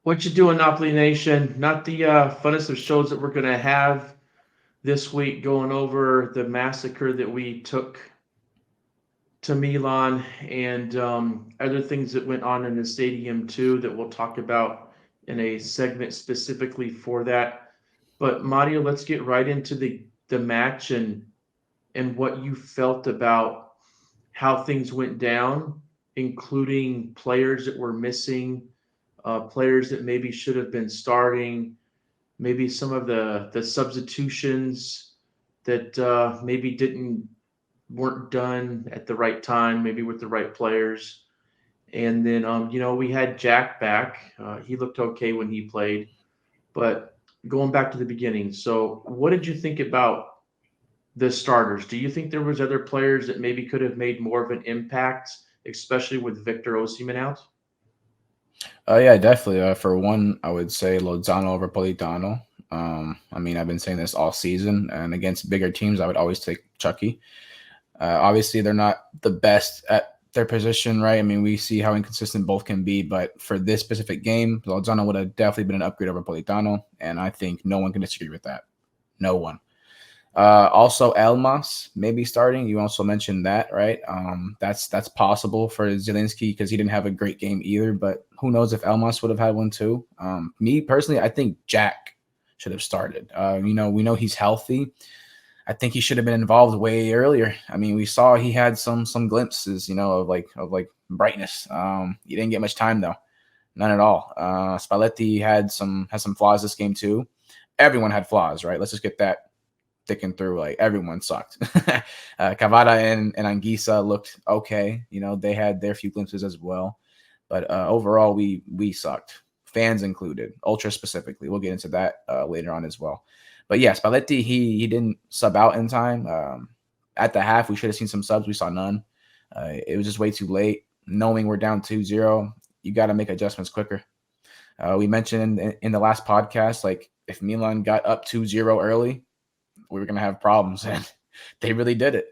What you doing, Napoli Nation? Not the funnest of shows that we're going to have this week, going over the massacre that we took to Milan and other things that went on in the stadium too that we'll talk about in a segment specifically for that. But Mario, let's get right into the match and what you felt about how things went down, including players that were missing, players that maybe should have been starting, maybe some of the substitutions that maybe didn't weren't done at the right time, maybe with the right players. And then we had Jack back. He looked okay when he played, but going back to the beginning. So, what did you think about the starters? Do you think there was other players that maybe could have made more of an impact, especially with Victor Osimhen out? Yeah, definitely. For one, I would say Lozano over Politano. I mean, I've been saying this all season, and against bigger teams, I would always take Chucky. Obviously, they're not the best at their position, right? I mean, we see how inconsistent both can be, but for this specific game, Lozano would have definitely been an upgrade over Politano, and I think no one can disagree with that. No one. Also, Elmas maybe starting. You also mentioned that, right? That's possible for Zielinski because he didn't have a great game either. But who knows if Elmas would have had one too? Me personally, I think Jack should have started. We know he's healthy. I think he should have been involved way earlier. I mean, we saw he had some glimpses, of like brightness. He didn't get much time though, none at all. Spalletti has some flaws this game too. Everyone had flaws, right? Let's just get that sticking through. Like everyone sucked. Cavada and Anguissa looked okay. They had their few glimpses as well, but overall we sucked. Fans included, ultra specifically. We'll get into that later on as well. But yeah, Spalletti he didn't sub out in time. At the half, we should have seen some subs. We saw none. It was just way too late. Knowing we're down 2-0, you got to make adjustments quicker. We mentioned in the last podcast, like if Milan got up 2-0 early, we were going to have problems. And they really did it.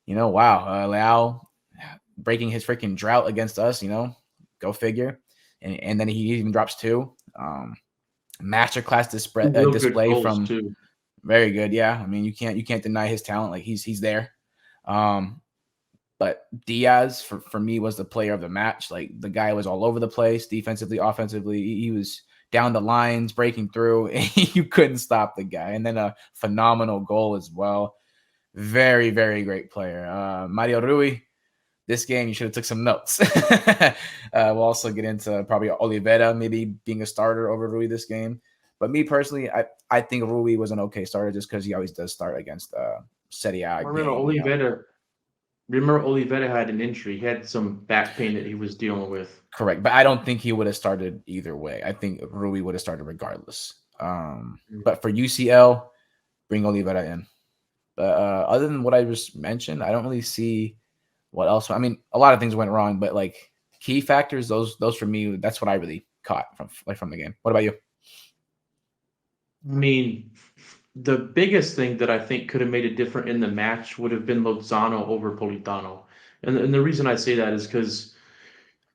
Wow. Leao breaking his freaking drought against us, go figure. And then he even drops two. Masterclass Two real good display goals from too. very good. Yeah. I mean, you can't deny his talent. Like he's there. Um, but Diaz for me was the player of the match. Like the guy was all over the place, defensively, offensively. He was down the lines, breaking through. And you couldn't stop the guy. And then a phenomenal goal as well. Very, very great player. Mario Rui, this game you should have took some notes. We'll also get into probably Oliveira maybe being a starter over Rui this game. But me personally, I think Rui was an okay starter just because he always does start against Serie A I remember game. Oliveira had an injury. He had some back pain that he was dealing with. Correct, but I don't think he would have started either way. I think Rui would have started regardless. But for UCL, bring Oliveira in. But other than what I just mentioned, I don't really see what else. I mean, a lot of things went wrong, but like key factors, those for me, that's what I really caught from the game. What about you? I mean, the biggest thing that I think could have made it different in the match would have been Lozano over Politano. And the reason I say that is because,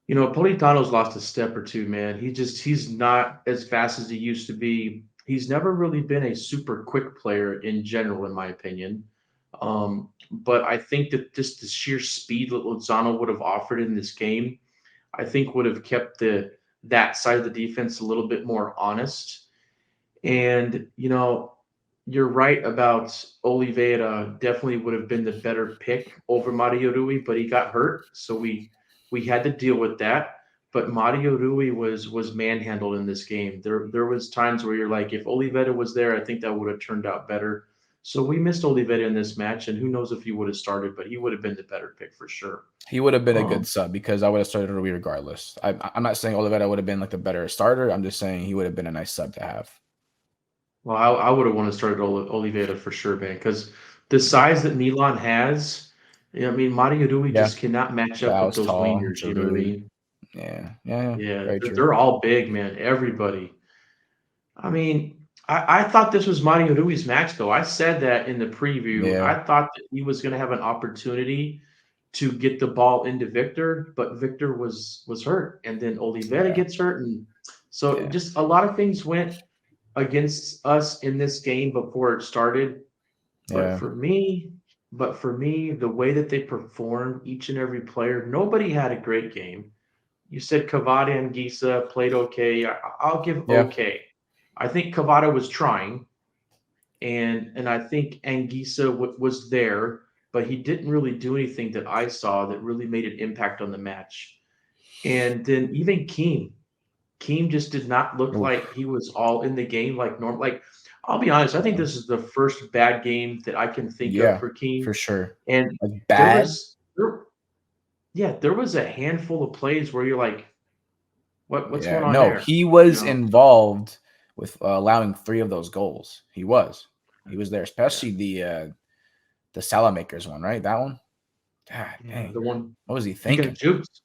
Politano's lost a step or two, man. He's not as fast as he used to be. He's never really been a super quick player in general, in my opinion. But I think that just the sheer speed that Lozano would have offered in this game, I think would have kept that side of the defense a little bit more honest. And, you're right about Oliveira definitely would have been the better pick over Mario Rui, but he got hurt, so we had to deal with that. But Mario Rui was manhandled in this game. There was times where you're like, if Oliveira was there, I think that would have turned out better. So we missed Oliveira in this match, and who knows if he would have started, but he would have been the better pick for sure. He would have been a good Um, sub because I would have started Rui regardless. I'm not saying Oliveira would have been like the better starter. I'm just saying he would have been a nice sub to have. well, I would have wanted to start Oliveira for sure, man, because the size that Milan has, I mean, Mario Rui Yeah, just cannot match up with Lao's those tall, wingers. You know what I Giroud. mean? Yeah, Yeah, very they're, true. they're all big, man. Everybody. I mean, I thought this was Mario Rui's match, though. I said that in the preview. Yeah, I thought that he was going to have an opportunity to get the ball into Victor, but Victor was hurt, and then Oliveira yeah. gets hurt, and So Yeah, just a lot of things went against us in this game before it started. But yeah, for me, the way that they performed, each and every player, nobody had a great game. You said Cavada and Gisa played okay. I'll give yeah. okay. I think Cavada was trying, and I think Anguissa was there, but he didn't really do anything that I saw that really made an impact on the match. And then even Keem just did not look like Oof. he was all in the game like normal. Like, I'll be honest, I think Yeah, this is the first bad game that I can think of yeah, for Keem. for sure. And Like there bad. was there, yeah, there was a handful of plays where you're like, what's Yeah, going on no, there? he You was know? involved with allowing 3 of those goals. He was there, Yeah. especially the Salamakers one, right? That one. God Yeah. dang, The one what was he he got thinking? juked.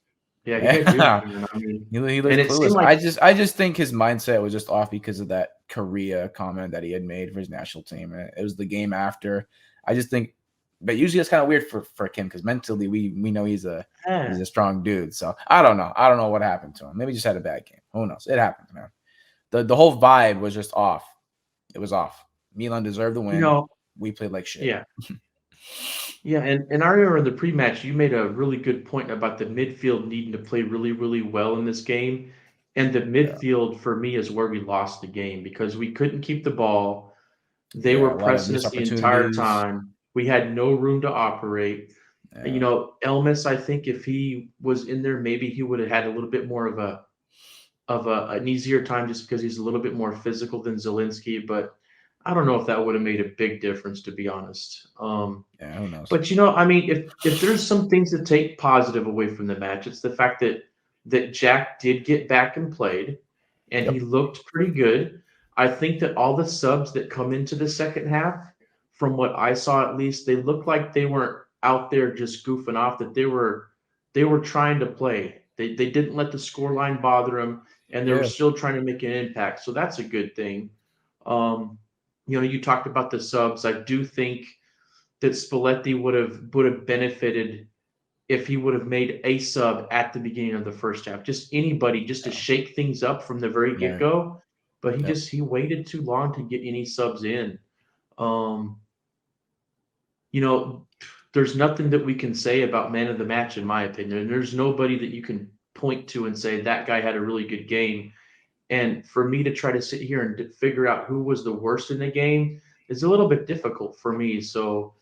Yeah, he got juked, Yeah, man. I mean, he and looked it seemed clueless. like I just think his mindset was just off because of that Korea comment that he had made for his national team. And it was the game after. I just think, but usually it's kind of weird for Kim because mentally we know eh, he's a strong dude. So I don't know. I don't know what happened to him. Maybe he just had a bad game. Who knows? It happens, man. The whole vibe was just off. It was off. Milan deserved the you win. know, We played like shit. yeah. Yeah, and I remember in the pre-match you made a really good point about the midfield needing to play really, really well in this game. And the Yeah, midfield for me is where we lost the game because we couldn't keep the ball. They yeah. were A lot of pressing missed us the entire opportunities. time. We had no room to operate. And, Yeah, Elmas, I think if he was in there, maybe he would have had a little bit more an easier time just because he's a little bit more physical than Zelensky. But I don't know if that would have made a big difference, to be honest. yeah. Who knows? But I mean, if there's some things to take positive away from the match, it's the fact that Jack did get back and played, and he Yep. looked pretty good. I think that all the subs that come into the second half, from what I saw at least, they looked like they weren't out there just goofing off. That they were trying to play. They didn't let the score line bother them, and they were Yeah. still trying to make an impact. So that's a good thing. Um, you talked about the subs. I do think that Spalletti would have benefited if he would have made a sub at the beginning of the first half. Just anybody, just to Yeah. shake things up from the very get Right. go. But he Yep. just he waited too long to get any subs in. Um, you know, there's nothing that we can say about man of the match, in my opinion. There's nobody that you can point to and say that guy had a really good game. And for me to try to sit here and figure out who was the worst in the game is a little bit difficult for me. So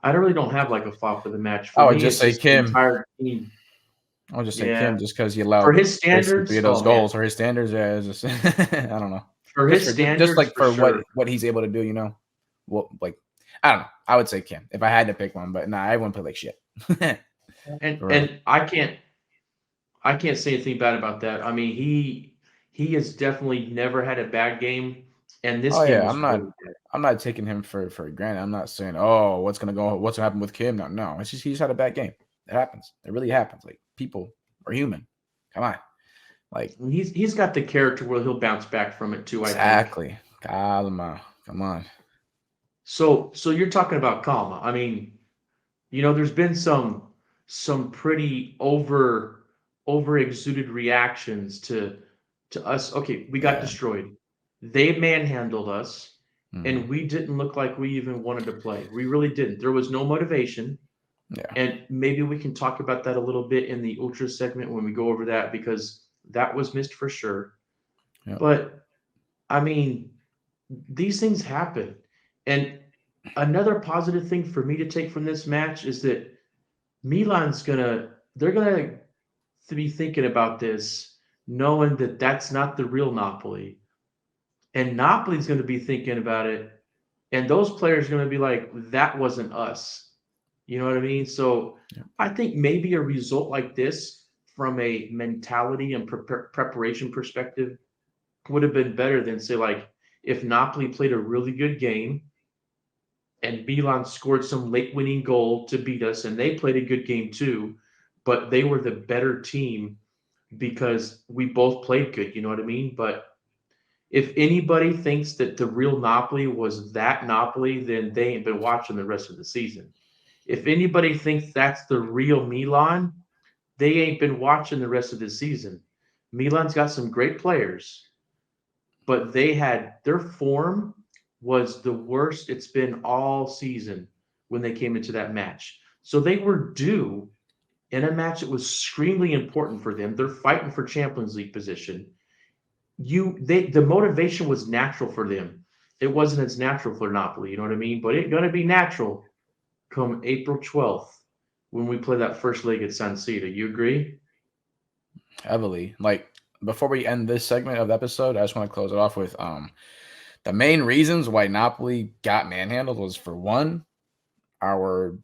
I really don't have like a flop of the match. For I would me, just it's say just the Kim. entire team. I would just say Yeah. Kim just because he For allowed his basically 3 standards, of those oh man. goals for his standards. Yeah, it's just I don't know. For his Just standards, like for for sure. what he's able to do, you know. What like I don't know. I would say Kim if I had to pick one, but nah, I wouldn't play like shit. And For real. and I can't say anything bad about that. I mean, he has definitely never had a bad game, and this Oh game yeah, was really good. I'm not taking him for granted. I'm not saying, oh, what's gonna happen with Kim? No, no. It's just he's had a bad game. It happens. It really happens. Like people are human. Come on. Like And he's got the character where he'll bounce back from it too, I think. exactly. Calma. Come on. So you're talking about Kalma. I mean, there's been some pretty over exuded reactions to us. Okay, we got Yeah. destroyed. They manhandled us, Hmm. and we didn't look like we even wanted to play. We really didn't. There was no motivation, Yeah. and maybe we can talk about that a little bit in the ultra segment when we go over that because that was missed for sure. Yep. But I mean, these things happen. And another positive thing for me to take from this match is that they're gonna be thinking about this, knowing that that's not the real Napoli, and Napoli's gonna be thinking about it, and those players are gonna be like, that wasn't us. You know what I mean? So Yep. I think maybe a result like this, from a mentality and preparation perspective, would have been better than say like if Napoli played a really good game and Milan scored some late winning goal to beat us, and they played a good game too, but they were the better team because we both played good. You know what I mean? But if anybody thinks that the real Napoli was that Napoli, then they ain't been watching the rest of the season. If anybody thinks that's the real Milan, they ain't been watching the rest of the season. Milan's got some great players, but their form was the worst it's been all season when they came into that match. So they were due in a match that was extremely important for them. They're fighting for Champions League position. The motivation was natural for them. It wasn't as natural for Napoli, you know what I mean? But it's gonna be natural come April 12th when we play that first leg at San Siro. You agree? Heavily. Like before we end this segment of the episode, I just want to close it off with the main reasons why Napoli got manhandled was, for one, our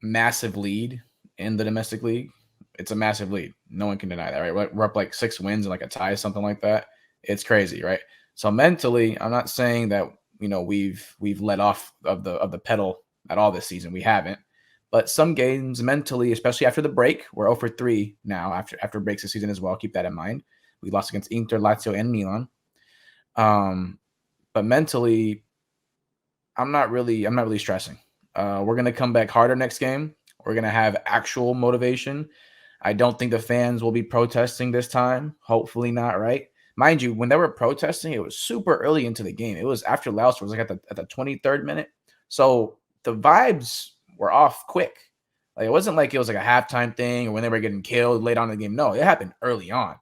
massive lead in the domestic league. It's a massive lead. No one can deny that, right? We're up like 6 wins and like a tie, something like that. It's crazy, right? So mentally, I'm not saying that we've let off of the pedal at all this season. We haven't. But some games mentally, especially after the break, we're 0 for 3 now after breaks this season as well. Keep that in mind. We lost against Inter, Lazio, and Milan. But mentally, I'm not really stressing. We're gonna come back harder next game. We're gonna have actual motivation. I don't think the fans will be protesting this time. Hopefully not, right? Mind you, when they were protesting, it was super early into the game. It was after Laos, it was like at the 23rd minute. So the vibes were off quick. Like it wasn't like it was like a halftime thing or when they were getting killed late on in the game. No, it happened early on.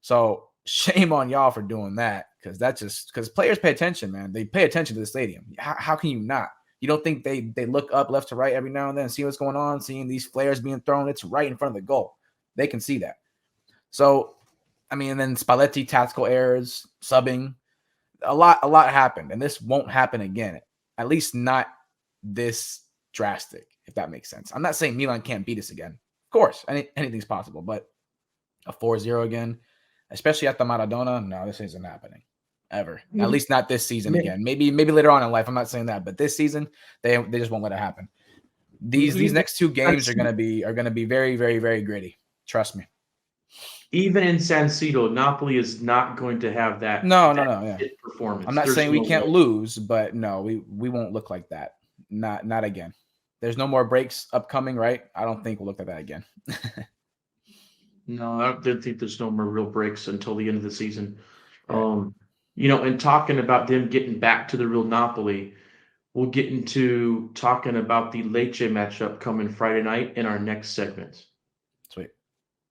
So shame on y'all for doing that, because players pay attention, man. They pay attention to the stadium. How can you not? You don't think they look up left to right every now and then and see what's going on, seeing these flares being thrown? It's right in front of the goal. They can see that. So, I mean, and then Spalletti tactical errors, subbing, a lot happened, and this won't happen again. At least not this drastic, if that makes sense. I'm not saying Milan can't beat us again. Of course, anything's possible, but a 4-0 again, especially at the Maradona, no, this isn't happening ever. At least not this season again. Maybe later on in life. I'm not saying that, but this season they just won't let it happen. These next 2 games are gonna be very, very, very gritty. Trust me. Even in San Siro, Napoli is not going to have that No, yeah. performance. I'm not There's saying we no can't way. lose, but no, we won't look like that. Not again. There's no more breaks upcoming, right? I don't think we'll look at that again. No, I don't think there's no more real breaks until the end of the season. Right. And talking about them getting back to the real Napoli, we'll get into talking about the Lecce matchup coming Friday night in our next segment.